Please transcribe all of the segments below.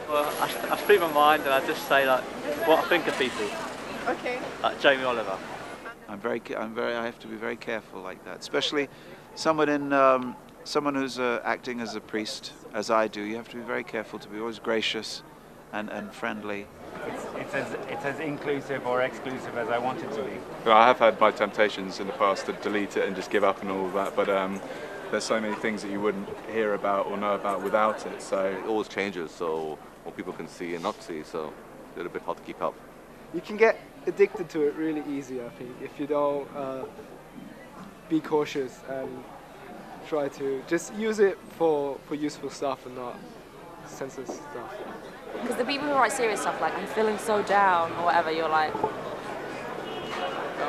Well, I speak my mind and I just say like what I think of people. Okay. Like Jamie Oliver. I have to be very careful like that, especially someone who's acting as a priest, as I do. You have to be very careful to be always gracious and friendly. It's as inclusive or exclusive as I want it to be. Well, I have had my temptations in the past to delete it and just give up and all of that, but there's so many things that you wouldn't hear about or know about without it. So it always changes, so what people can see and not see, so it's a little bit hard to keep up. You can get addicted to it really easy, I think, if you don't be cautious and try to just use it for useful stuff and not senseless stuff. Because the people who write serious stuff like, I'm feeling so down or whatever, you're like, go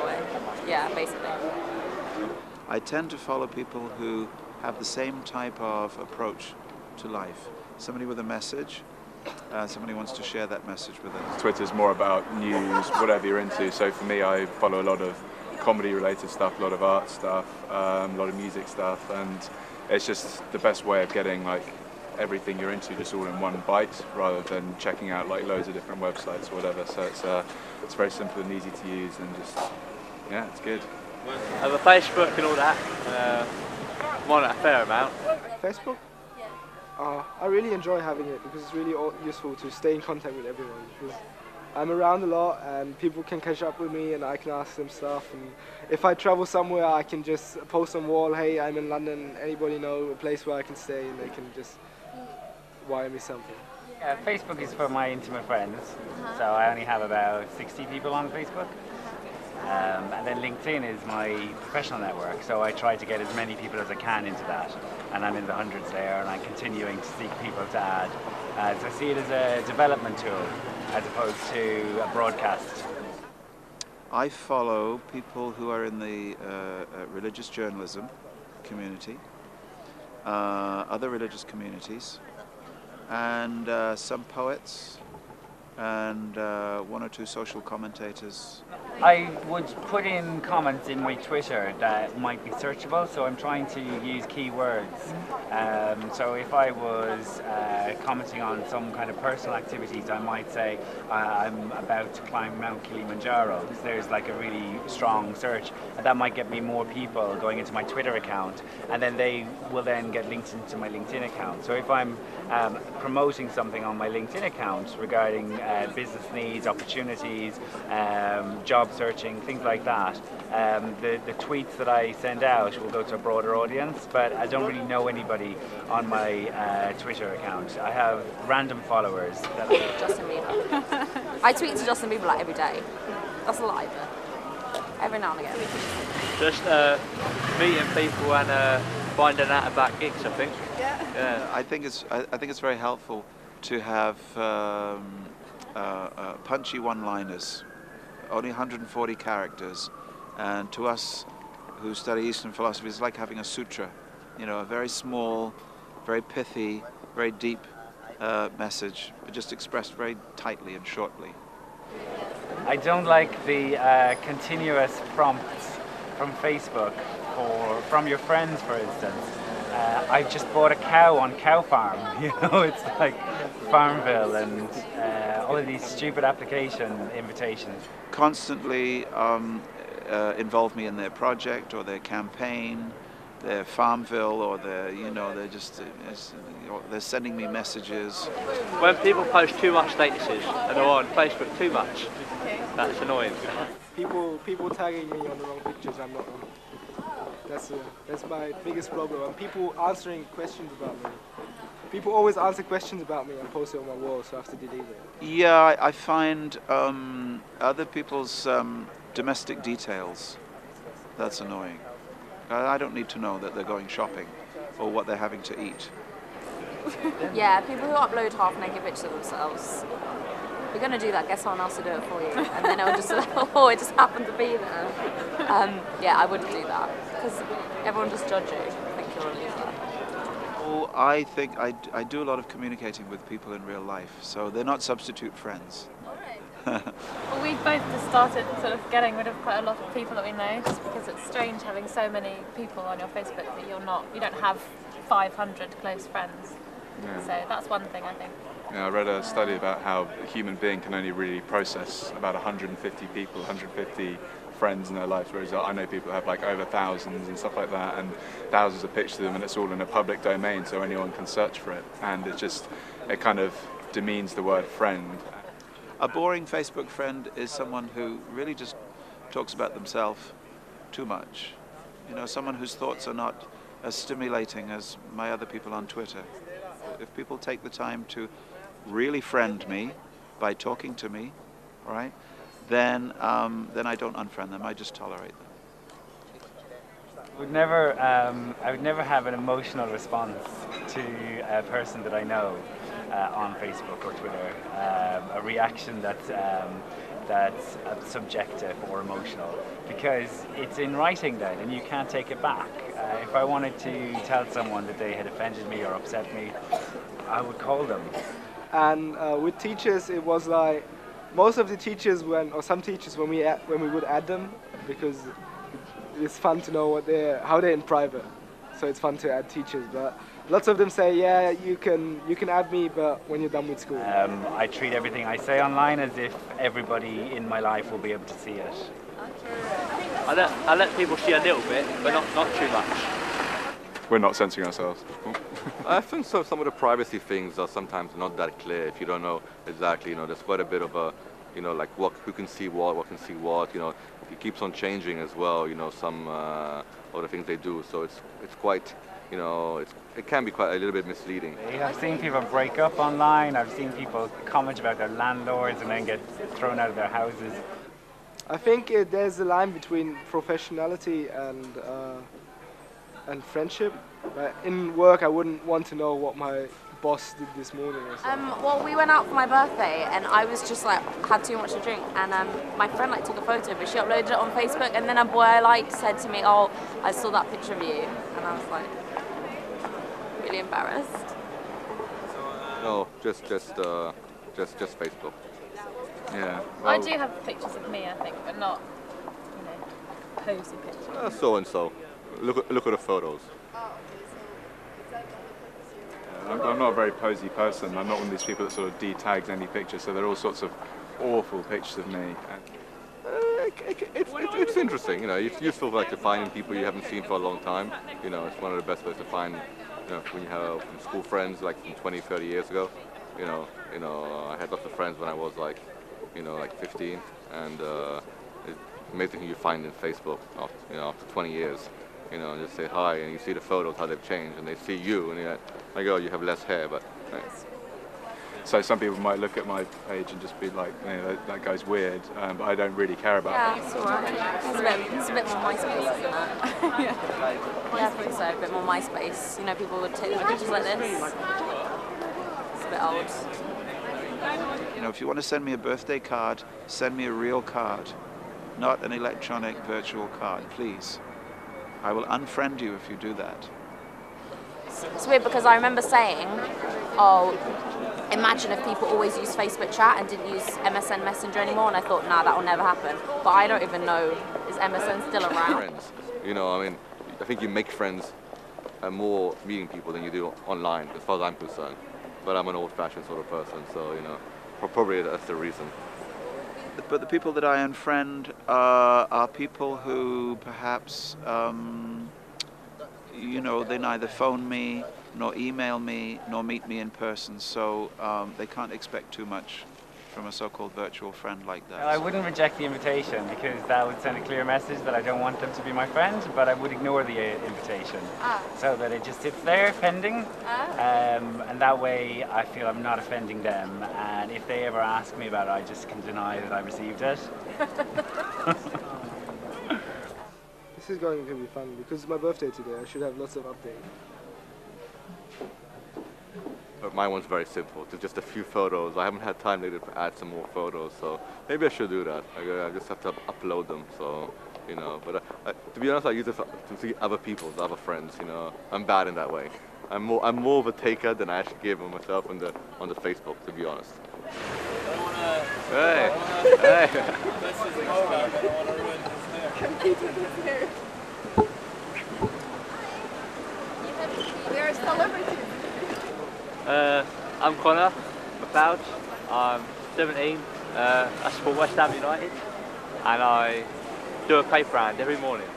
away. Yeah, basically. I tend to follow people who have the same type of approach to life. Somebody with a message, somebody wants to share that message with us. Twitter's more about news, whatever you're into. So for me, I follow a lot of comedy-related stuff, a lot of art stuff, a lot of music stuff, and it's just the best way of getting like everything you're into just all in one bite, rather than checking out like loads of different websites or whatever. So it's very simple and easy to use, and just yeah, it's good. Over Facebook and all that, I'm on it a fair amount. Facebook? I really enjoy having it because it's really useful to stay in contact with everyone. Because I'm around a lot and people can catch up with me and I can ask them stuff. And if I travel somewhere, I can just post on wall, hey, I'm in London, anybody know a place where I can stay, and they can just wire me something. Facebook is for my intimate friends, so I only have about 60 people on Facebook. And then LinkedIn is my professional network, so I try to get as many people as I can into that, and I'm in the hundreds there, and I'm continuing to seek people to add. So I see it as a development tool as opposed to a broadcast. I follow people who are in the religious journalism community, other religious communities, and some poets, and one or two social commentators. I would put in comments in my Twitter that might be searchable, so I'm trying to use keywords. So if I was commenting on some kind of personal activities, I might say I'm about to climb Mount Kilimanjaro. There's like a really strong search, and that might get me more people going into my Twitter account, and then they will then get linked into my LinkedIn account. So if I'm promoting something on my LinkedIn account regarding business needs, opportunities, job searching, things like that, the tweets that I send out will go to a broader audience, but I don't really know anybody on my Twitter account. I have random followers. Justin Bieber. I tweet to Justin Bieber like every day. That's a lie, but every now and again. Just meeting people and finding out about gigs, I think. Yeah. I think it's very helpful to have punchy one-liners, only 140 characters, and to us who study Eastern philosophy, it's like having a sutra, a very small, very pithy, very deep message, but just expressed very tightly and shortly. I don't like the continuous prompts from Facebook from your friends, for instance. I just bought a cow on Cow Farm, it's like Farmville and all of these stupid application invitations. Constantly involve me in their project or their campaign, their Farmville, or they're sending me messages. When people post too much statuses and they're on Facebook too much, that's annoying. People tagging me on the wrong pictures, I'm not on. That's my biggest problem. And people answering questions about me. People always answer questions about me and post it on my wall, so I have to delete it. Yeah, I find other people's domestic details. That's annoying. I don't need to know that they're going shopping or what they're having to eat. Yeah, people who upload half-naked pictures of themselves. If you're going to do that, get someone else to do it for you. And then it'll just, it just happened to be there. Yeah, I wouldn't do that, because everyone just judge you. I think you're a loser. Well, I think I do a lot of communicating with people in real life, so they're not substitute friends. Well, we've both just started sort of getting rid of quite a lot of people that we know, just because it's strange having so many people on your Facebook that you don't have 500 close friends. Yeah. So that's one thing, I think. Yeah, I read a study about how a human being can only really process about 150 people, 150 friends in their lives, whereas I know people have like over thousands and stuff like that, and thousands of pictures of them, and it's all in a public domain, so anyone can search for it, and it kind of demeans the word friend. A boring Facebook friend is someone who really just talks about themselves too much. You know, someone whose thoughts are not as stimulating as my other people on Twitter. If people take the time to really friend me by talking to me, right, then I don't unfriend them, I just tolerate them. I would never have an emotional response to a person that I know on Facebook or Twitter, a reaction that's subjective or emotional, because it's in writing then and you can't take it back. If I wanted to tell someone that they had offended me or upset me, I would call them. And with teachers, it was like most of the teachers, some teachers, when we would add them, because it's fun to know how they're in private. So it's fun to add teachers, but lots of them say, yeah, you can add me, but when you're done with school. I treat everything I say online as if everybody in my life will be able to see it. I let people see a little bit, but not too much. We're not censoring ourselves. I think so. Some of the privacy things are sometimes not that clear. If you don't know exactly, there's quite a bit of a, like who can see what can see what. It keeps on changing as well. Some of the things they do. So it's quite, it can be quite a little bit misleading. I've seen people break up online. I've seen people comment about their landlords and then get thrown out of their houses. I think there's a line between professionality and friendship. In work, I wouldn't want to know what my boss did this morning or something. Well, we went out for my birthday and I was just had too much to drink, and my friend took a photo, but she uploaded it on Facebook, and then a boy I said to me, "Oh, I saw that picture of you," and I was like really embarrassed. No, just Facebook. Yeah. Well, I do have pictures of me, I think, but not, posy pictures. So and so. Look at the photos. I'm not a very posy person. I'm not one of these people that sort of de-tags any picture, so there are all sorts of awful pictures of me. It's interesting, it's useful to finding people you haven't seen for a long time. It's one of the best ways to find, when you have school friends like from 20, 30 years ago. I had lots of friends when I was like 15, and it's amazing who you find in Facebook after 20 years. And just say hi, and you see the photos, how they've changed, and they see you, and you're like, oh, you have less hair, but... Right. So some people might look at my page and just be like, that guy's weird, but I don't really care about it. Yeah, it's alright. It's a bit more MySpace, isn't it? Yeah, I think so, a bit more MySpace. People would take pictures like this. It's a bit old. If you want to send me a birthday card, send me a real card, not an electronic virtual card, please. I will unfriend you if you do that. It's weird because I remember saying, oh, imagine if people always use Facebook chat and didn't use MSN Messenger anymore, and I thought, nah, that will never happen. But I don't even know, is MSN still around? Friends. I think you make friends more meeting people than you do online, as far as I'm concerned. But I'm an old-fashioned sort of person, so, probably that's the reason. But the people that I unfriend are people who perhaps, they neither phone me, nor email me, nor meet me in person, so they can't expect too much from a so-called virtual friend like that. I wouldn't reject the invitation, because that would send a clear message that I don't want them to be my friend, but I would ignore the invitation. So that it just sits there pending, and that way I feel I'm not offending them, and if they ever ask me about it, I just can deny that I received it. This is going to be fun, because it's my birthday today. I should have lots of updates. But my one's very simple. It's just a few photos. I haven't had time lately to add some more photos, so maybe I should do that. I just have to upload them, so, But to be honest, I use it to see other people, other friends, I'm bad in that way. I'm more of a taker than I actually give of myself on the Facebook, to be honest. Hey, hey. They're celebrities. I'm Connor McLeod. I'm 17. I support West Ham United, and I do a paper round every morning.